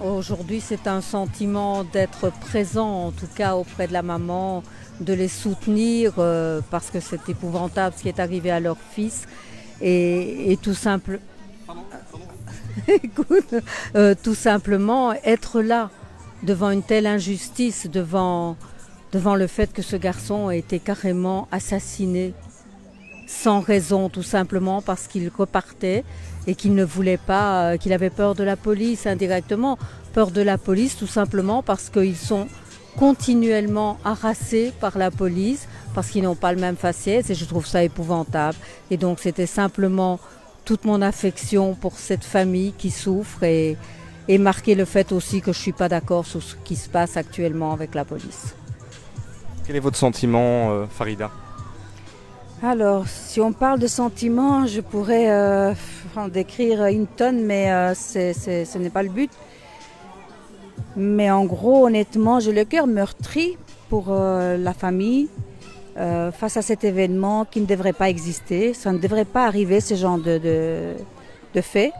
Aujourd'hui, c'est un sentiment d'être présent, en tout cas auprès de la maman, de les soutenir parce que c'est épouvantable ce qui est arrivé à leur fils. Et tout simple, écoute, tout simplement être là devant une telle injustice, devant le fait que ce garçon a été carrément assassiné sans raison, tout simplement parce qu'il repartait et qu'il ne voulait pas, qu'il avait peur de la police indirectement, peur de la police tout simplement parce qu'ils sont continuellement harassés par la police, parce qu'ils n'ont pas le même faciès et je trouve ça épouvantable. Et donc c'était simplement toute mon affection pour cette famille qui souffre et marquer le fait aussi que je ne suis pas d'accord sur ce qui se passe actuellement avec la police. Quel est votre sentiment, Farida? Alors, si on parle de sentiments, je pourrais en décrire une tonne, mais ce n'est pas le but. Mais en gros, honnêtement, j'ai le cœur meurtri pour la famille face à cet événement qui ne devrait pas exister. Ça ne devrait pas arriver, ce genre de faits.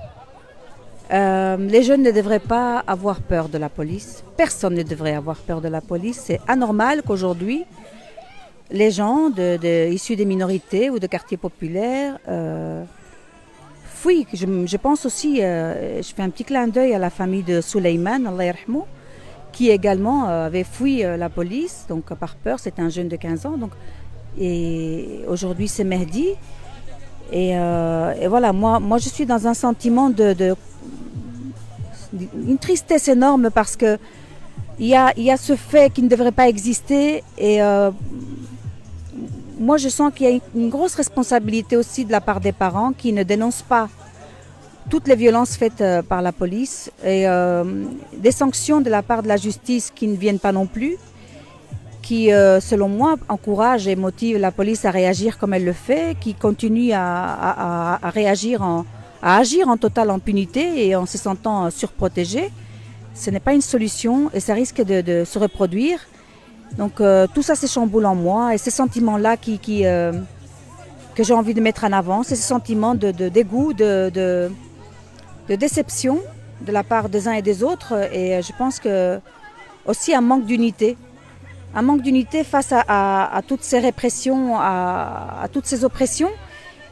Les jeunes ne devraient pas avoir peur de la police. Personne ne devrait avoir peur de la police. C'est anormal qu'aujourd'hui, les gens issus des minorités ou de quartiers populaires fuient. Je pense aussi, je fais un petit clin d'œil à la famille de Souleyman, Allah yarhamou, qui également avait fui la police, donc par peur. C'est un jeune de 15 ans. Donc, et aujourd'hui, c'est Mehdi. Et voilà, moi, je suis dans un sentiment une tristesse énorme parce que il y a ce fait qui ne devrait pas exister et moi je sens qu'il y a une grosse responsabilité aussi de la part des parents qui ne dénoncent pas toutes les violences faites par la police et des sanctions de la part de la justice qui ne viennent pas non plus, qui selon moi encouragent et motivent la police à réagir comme elle le fait, qui continue à réagir à agir en totale impunité et en se sentant surprotégé. Ce n'est pas une solution et ça risque de se reproduire. Donc tout ça, c'est chamboule en moi et ces sentiments-là que j'ai envie de mettre en avant, c'est ces sentiments de dégoût, de déception de la part des uns et des autres et je pense que aussi un manque d'unité. Un manque d'unité face à toutes ces répressions, à toutes ces oppressions.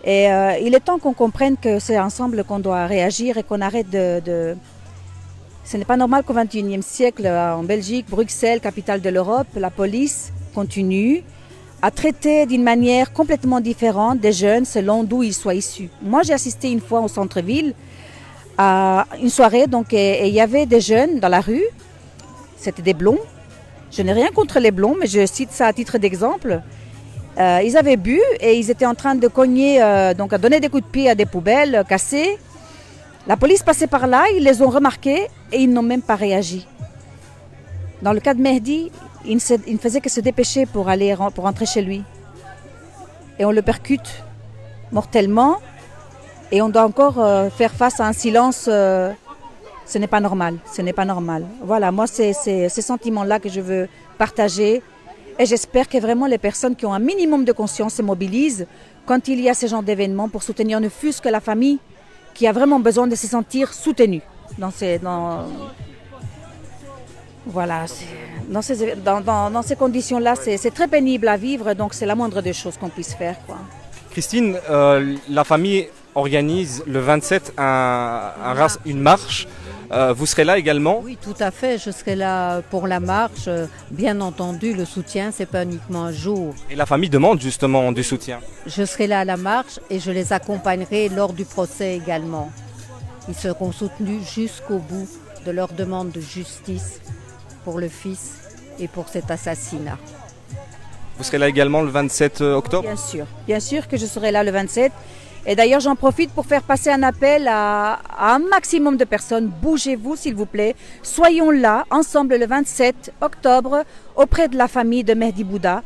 Et il est temps qu'on comprenne que c'est ensemble qu'on doit réagir et qu'on arrête Ce n'est pas normal qu'au XXIe siècle, en Belgique, Bruxelles, capitale de l'Europe, la police continue à traiter d'une manière complètement différente des jeunes selon d'où ils soient issus. Moi, j'ai assisté une fois au centre-ville à une soirée, donc, et il y avait des jeunes dans la rue, c'était des blonds. Je n'ai rien contre les blonds, mais je cite ça à titre d'exemple. Ils avaient bu et ils étaient en train de cogner, donc à donner des coups de pied à des poubelles cassées. La police passait par là, ils les ont remarqués et ils n'ont même pas réagi. Dans le cas de Mehdi, il ne faisait que se dépêcher pour rentrer chez lui. Et on le percute mortellement et on doit encore faire face à un silence. Ce n'est pas normal, ce n'est pas normal. Voilà, moi c'est ces sentiments-là que je veux partager. Et j'espère que vraiment les personnes qui ont un minimum de conscience se mobilisent quand il y a ce genre d'événements pour soutenir ne fût-ce que la famille qui a vraiment besoin de se sentir soutenue dans ces conditions-là. C'est très pénible à vivre, donc c'est la moindre des choses qu'on puisse faire, quoi. Christine, la famille organise le 27 une marche. Vous serez là également? Oui, tout à fait. Je serai là pour la marche. Bien entendu, le soutien, c'est pas uniquement un jour. Et la famille demande justement du soutien. Je serai là à la marche et je les accompagnerai lors du procès également. Ils seront soutenus jusqu'au bout de leur demande de justice pour le fils et pour cet assassinat. Vous serez là également le 27 octobre? Bien sûr que je serai là le 27. Et d'ailleurs, j'en profite pour faire passer un appel à un maximum de personnes. Bougez-vous, s'il vous plaît. Soyons là, ensemble, le 27 octobre, auprès de la famille de Mehdi Bouda.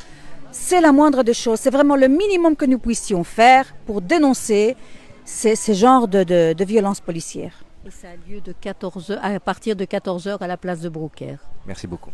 C'est la moindre des choses. C'est vraiment le minimum que nous puissions faire pour dénoncer ces genres de violences policières. Et ça a lieu à partir de 14h à la place de Brouckère. Merci beaucoup.